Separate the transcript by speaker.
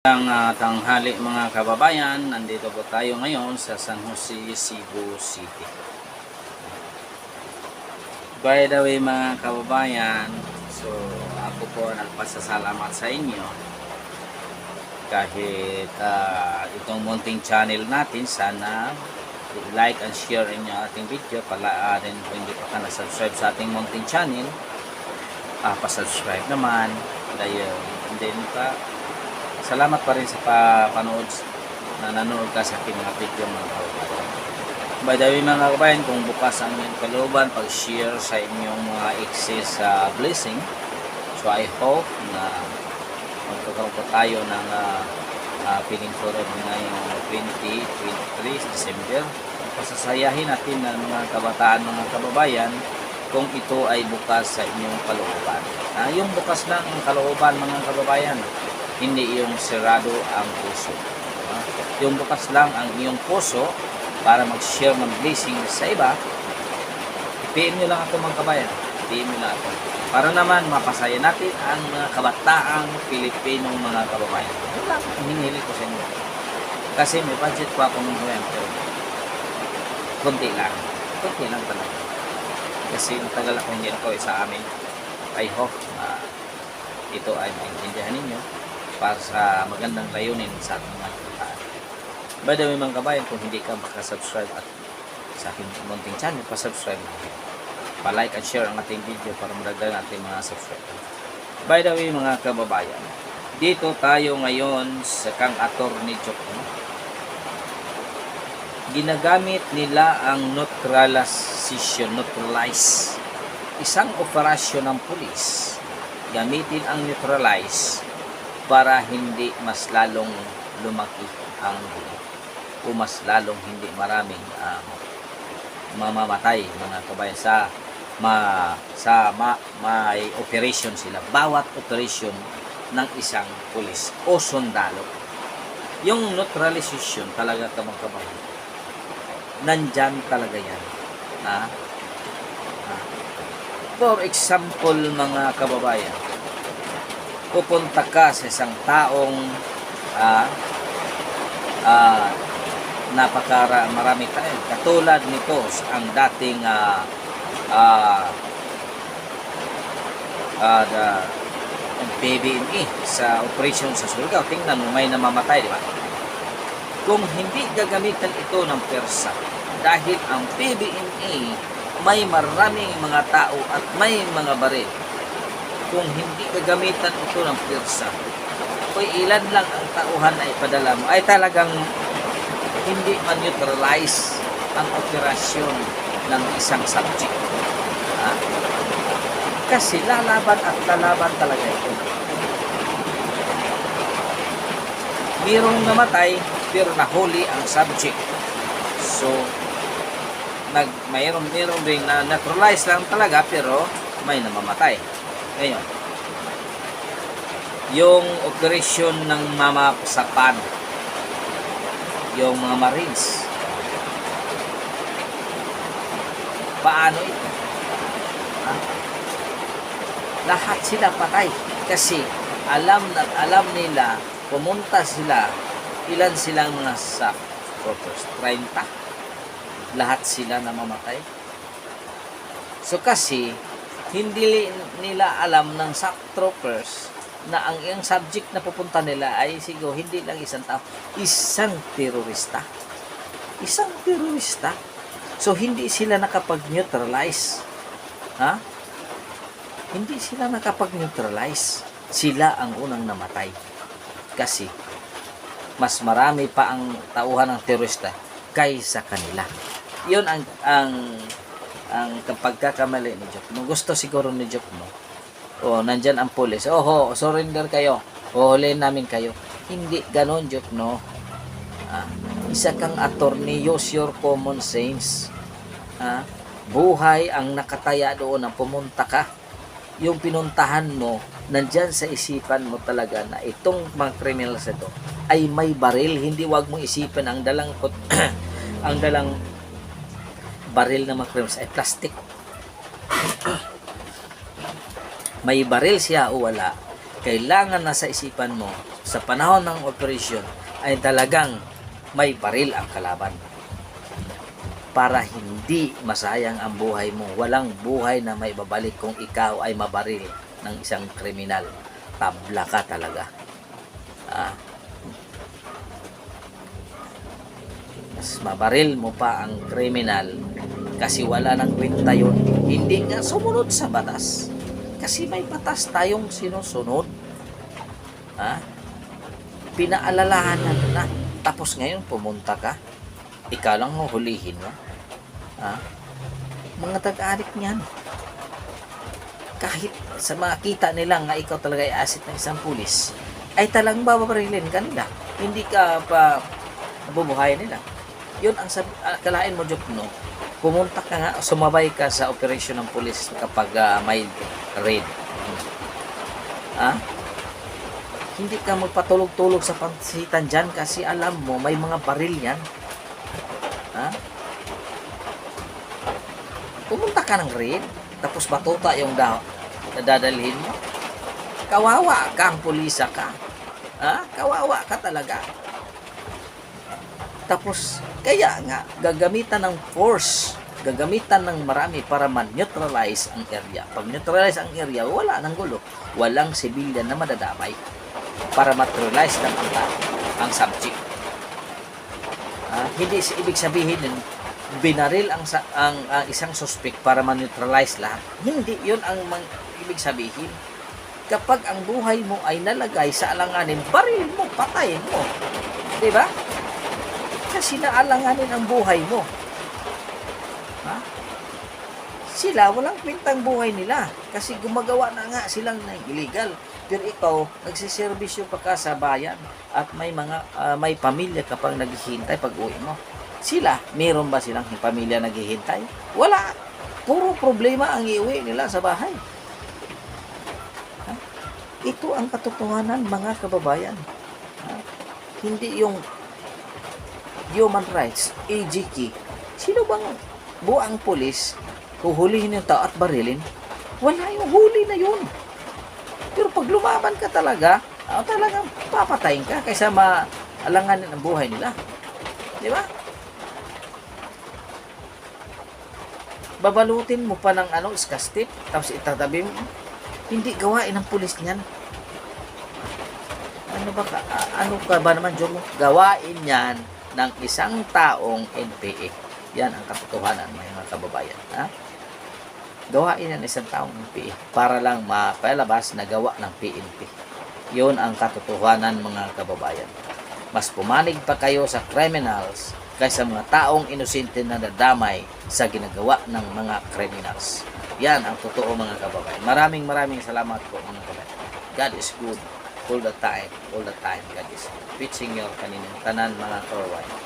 Speaker 1: Tanghali mga kababayan, nandito po tayo ngayon sa San Jose, Cebu City. By the way mga kababayan, so ako po nagpasasalamat sa inyo kahit itong munting channel natin, sana like and share inyo ating video. Pala rin kung hindi pa ka na-subscribe sa ating munting channel, pa-subscribe naman dahil hindi pa. Salamat pa rin sa panood na nanood ka sa aking mga video mga kababayan. By the way mga kababayan, kung bukas ang inyong kalooban pag-share sa inyong mga excess blessing, so I hope na magkakaroon po tayo ng feeling forward ngayong 2023 December. Pasasayahin natin ng mga kabataan, mga kababayan, kung ito ay bukas sa inyong kalooban. Yung bukas lang ang kalooban mga kababayan, hindi yung sirado ang puso. Yung bukas lang ang iyong puso para mag-share ng blessing sa iba, i-PM nyo lang ako mga kabayan. I-PM nyo lang ako. Para naman mapasaya natin ang mga kabataang Pilipinong mga kababayan. Ito lang, hinihili ko sa inyo. Kasi may budget ko ako ng buwan, pero konti lang. Konti lang talaga. Kasi matagal ako hindi ako sa amin. I hope ito ay maintindihan ninyo para sa magandang layunin sa ating mga kabataan. By the way mga kabayan, kung hindi ka makasubscribe at sa aking munting channel, pa-subscribe na. Pa-like at share ang ating video para maragdagan ating mga subscriber. By the way mga kababayan, dito tayo ngayon sa kang Attorney Jokno. Ginagamit nila ang neutralize. Isang operasyon ng pulis. Gamitin ang neutralize para hindi mas lalong lumaki ang gulo o mas lalong hindi maraming mamamatay mga kabayan may operation sila. Bawat operation ng isang pulis o sundalo, yung neutralization talaga mga kabayan, nandyan talaga yan. For example mga kababayan, pupunta ka sa isang taong marami tayo. Katulad nito, ang dating PBME sa operation sa Surigao. Tingnan mo, may namamatay, di ba? Kung hindi gagamitan ito ng persa, dahil ang PBME may maraming mga tao at may mga baril, kung hindi gagamitan ito ng persa, o ilan lang ang tauhan na ipadala mo, ay talagang hindi man-neutralize ang operasyon ng isang subject. Kasi lalaban at lalaban talaga ito. Mayroong namatay pero nahuli ang subject. So mayroon ring na neutralize lang talaga pero may namamatay. Ngayon, yung operasyon ng mamasapan, yung mga Marines, paano ito? Lahat sila patay kasi alam nila, pumunta sila, ilan silang mga SAC troopers? 30. Lahat sila namamatay. So kasi hindi nila alam ng SAC troopers na ang iyang subject na pupunta nila ay siguro hindi lang isang tao, isang terorista. Isang terorista. So hindi sila nakapag-neutralize. Hindi sila nakapag-neutralize. Sila ang unang namatay. Kasi mas marami pa ang tauhan ng terorista kaysa kanila. Yun ang pagkakamali ni Jokno. Gusto siguro ni Jokno, nandyan ang pulis, surrender kayo, huliin namin kayo. Hindi ganon, Jokno. Isa kang attorney, use your common sense. Buhay ang nakataya doon na pumunta ka. Yung pinuntahan mo, nandyan sa isipan mo talaga na itong mga criminals ito ay may baril. Hindi, wag mo isipin ang dalang ang dalang baril na mga criminals ay plastic. May baril siya o wala, kailangan nasa isipan mo, sa panahon ng operasyon ay talagang may baril ang kalaban. Para hindi masayang ang buhay mo. Walang buhay na may babalik kung ikaw ay mabaril ng isang kriminal. Tabla ka talaga. Mas mabaril mo pa ang kriminal kasi wala nang kwenta yun. Hindi nga sumunod sa batas. Kasi may batas tayong sinusunod. Pinaalalahan na. Tapos ngayon pumunta ka. Ikaw lang huhulihin mo. Mga tag-arik niyan. Kahit sa makita nila nga ikaw talaga ay asset ng isang pulis, ay talang babarilin ka nila. Hindi ka pa bubuhayin nila. Yun ang kalain mo, Job, no? Pumunta ka nga, sumabay ka sa operasyon ng pulis kapag may raid. Hindi ka magpatulog-tulog sa pansitan dyan kasi alam mo, may mga baril yan. Pumunta ka ng raid, tapos batuta yung dadalhin mo. Kawawa ka, ang pulisa ka. Kawawa ka talaga. Tapos, kaya nga, gagamitan ng force, gagamitan ng marami para man-neutralize ang area. Pag neutralize ang area, wala nang gulo. Walang civilian na madadamay para materialize lang ang subject. Hindi ibig sabihin din, binaril ang isang suspect para man-neutralize lahat. Hindi, yun ang ibig sabihin. Kapag ang buhay mo ay nalagay sa alanganin, baril mo, patayin mo. Diba? Kasi naalanganin ang buhay mo. Sila, walang kwentang buhay nila. Kasi gumagawa na nga silang ng illegal. Pero ikaw, nagsiservisyo pa ka sa bayan at may pamilya ka pang naghihintay pag uwi mo. Sila, meron ba silang pamilya naghihintay? Wala. Puro problema ang iuwi nila sa bahay. Ito ang katotohanan, mga kababayan. Hindi yung human rights, AGK. Sino bang buang pulis huhulihin yung tao at barilin? Wala, yung huli na yun. Pero pag lumaban ka talaga, talagang papatayin ka kaysa maalanganin ang buhay nila. Di ba? Babalutin mo pa ng iskastip, tapos itatabi mo. Hindi gawain ng pulis niyan. Ano ka ba naman, Jomo? Gawain yan ng isang taong NPA. Yan ang katotohanan, mga kababayan. Gawain yan ng isang taong NPA para lang mapalabas na gawa ng PNP. Yun ang katotohanan, mga kababayan. Mas pumanig pa kayo sa criminals kaysa mga taong inosente na nadamay sa ginagawa ng mga criminals. Yan ang totoo, mga kababayan. Maraming salamat po, mga kababayan. God is good all the time. God is wishing your kaninang tanan, mga kababayan.